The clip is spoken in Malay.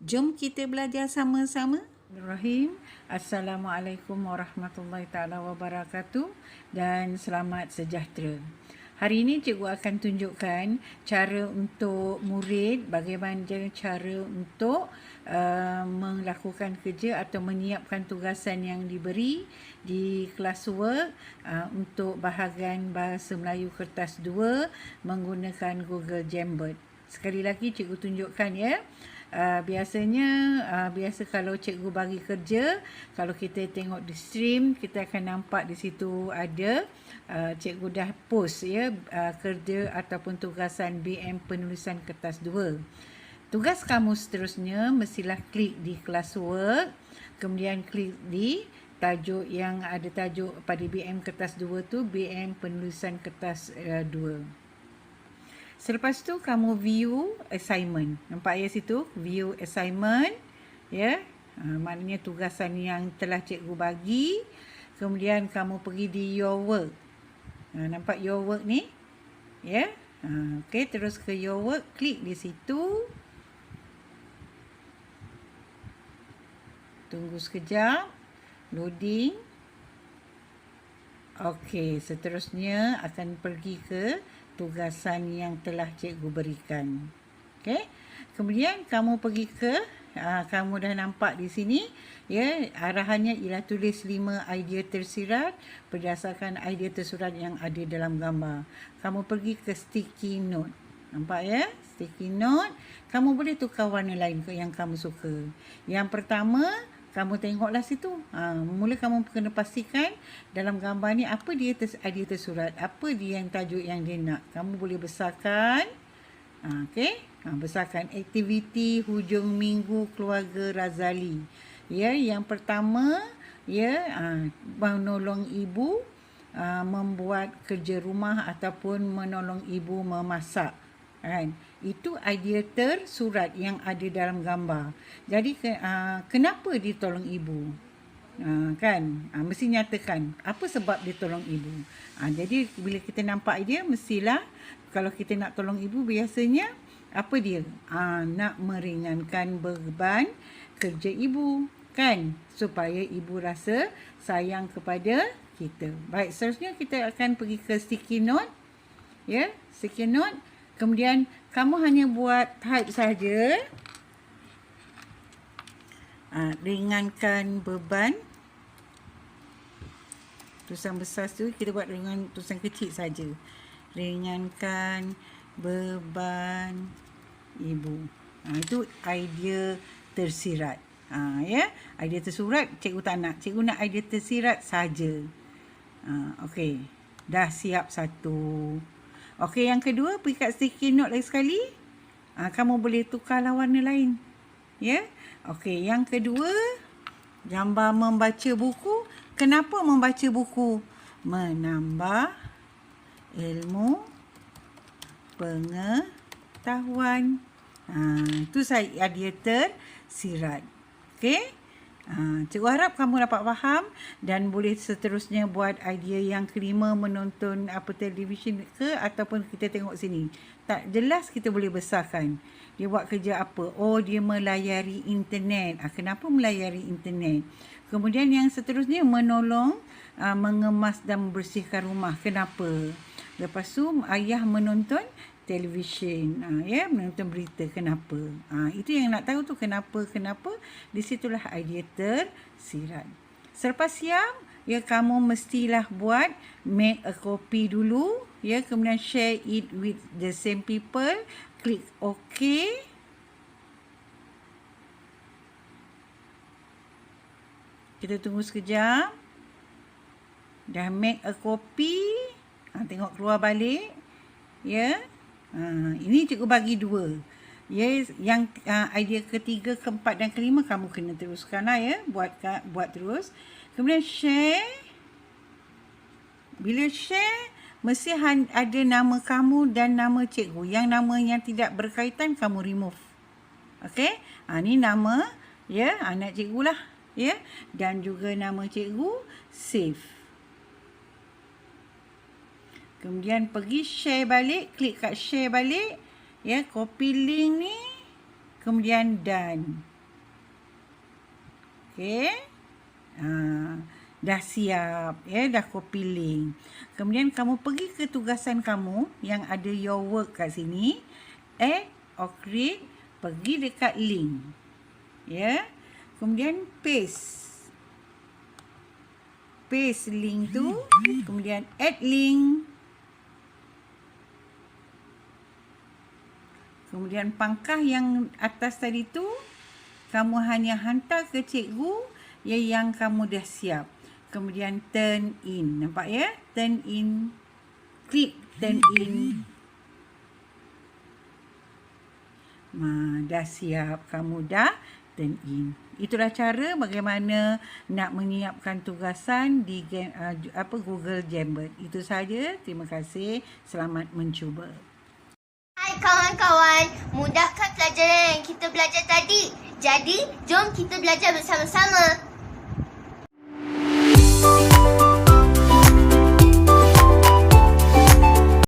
Jom kita belajar sama-sama. Bismillahirrahmanirrahim. Assalamualaikum warahmatullahi taala wabarakatuh dan selamat sejahtera. Hari ini cikgu akan tunjukkan cara untuk murid bagaimana cara untuk melakukan kerja atau menyiapkan tugasan yang diberi di classwork untuk bahagian Bahasa Melayu Kertas 2 menggunakan Google Jamboard. Sekali lagi cikgu tunjukkan ya. Biasa kalau cikgu bagi kerja, kalau kita tengok di stream, kita akan nampak di situ ada cikgu dah post ya kerja ataupun tugasan BM penulisan kertas 2. Tugas kamu seterusnya mestilah klik di classwork, kemudian klik di tajuk yang ada tajuk pada BM kertas 2 tu BM penulisan kertas 2. Selepas tu kamu view assignment. Nampak ya situ? View assignment. Ya. Maknanya tugasan yang telah cikgu bagi. Kemudian kamu pergi di your work. Nampak your work ni? Ya. Okey, terus ke your work. Klik di situ. Tunggu sekejap. Loading. Okey, seterusnya akan pergi ke tugasan yang telah cikgu berikan. Okey. Kemudian kamu pergi ke kamu dah nampak di sini ya, arahannya ialah tulis 5 idea tersirat berdasarkan idea tersurat yang ada dalam gambar. Kamu pergi ke sticky note. Nampak ya? Sticky note. Kamu boleh tukar warna lain ke yang kamu suka. Yang pertama, kamu tengoklah situ. Mula kamu kena pastikan dalam gambar ni apa dia idea tersurat. Apa dia yang tajuk yang dia nak. Kamu boleh besarkan. Okey. Besarkan aktiviti hujung minggu keluarga Razali. Ya, yang pertama ya menolong ibu membuat kerja rumah ataupun menolong ibu memasak. Kan? Itu idea tersurat yang ada dalam gambar. Jadi kenapa dia tolong ibu? Kan? Mesti nyatakan apa sebab dia tolong ibu. Jadi bila kita nampak idea, mestilah kalau kita nak tolong ibu biasanya apa dia? Nak meringankan beban kerja ibu. Kan? Supaya ibu rasa sayang kepada kita. Baik, seterusnya kita akan pergi ke sticky note. Ya, sticky note. Kemudian kamu hanya buat type saja. Ringankan beban. Tulisan besar tu kita buat dengan tulisan kecil saja. Ringankan beban ibu. Itu idea tersirat. Ya, idea tersurat cikgu tak nak. Cikgu nak idea tersirat saja. Okey. Dah siap satu. Okey, yang kedua, pergi kat sticky note lagi sekali. Kamu boleh tukarlah warna lain. Ya. Okey, yang kedua, gambar membaca buku. Kenapa membaca buku? Menambah ilmu pengetahuan. Itu saya idea tersirat. Okey. Cikgu harap kamu dapat faham dan boleh seterusnya buat idea yang kelima, menonton televisyen ke ataupun kita tengok sini. Tak jelas kita boleh besarkan. Dia buat kerja apa? Oh, dia melayari internet. Kenapa melayari internet? Kemudian yang seterusnya menolong mengemas dan membersihkan rumah. Kenapa? Lepas tu ayah menonton televisyen, ya, menonton berita. Kenapa? Itu yang nak tahu tu kenapa. Di situlah idea tersirat. Selepas siap, ya, kamu mestilah buat make a copy dulu, ya, kemudian share it with the same people. Klik OK. Kita tunggu sekejap. Dah make a copy. Tengok keluar balik. Ya. Ini cikgu bagi 2. Ya, yang idea ketiga, keempat dan kelima kamu kena teruskanlah ya, buat terus. Kemudian share. Bila share, mesti ada nama kamu dan nama cikgu. Yang nama yang tidak berkaitan kamu remove. Okey? Ni nama ya anak cikgu lah, ya, dan juga nama cikgu save. Kemudian pergi share balik, klik kat share balik. Ya, copy link ni. Kemudian done. Okey. Dah siap, ya, dah copy link. Kemudian kamu pergi ke tugasan kamu yang ada your work kat sini. Add or create, pergi dekat link. Ya. Kemudian paste. Paste link tu, kemudian add link. Kemudian pangkah yang atas tadi tu, kamu hanya hantar ke cikgu yang kamu dah siap. Kemudian turn in. Nampak ya? Turn in. Klik turn in. Dah siap. Kamu dah turn in. Itulah cara bagaimana nak menyiapkan tugasan di Google Jamboard. Itu saja. Terima kasih. Selamat mencuba. Hai kawan-kawan, mudahkan pelajaran yang kita belajar tadi. Jadi, jom kita belajar bersama-sama.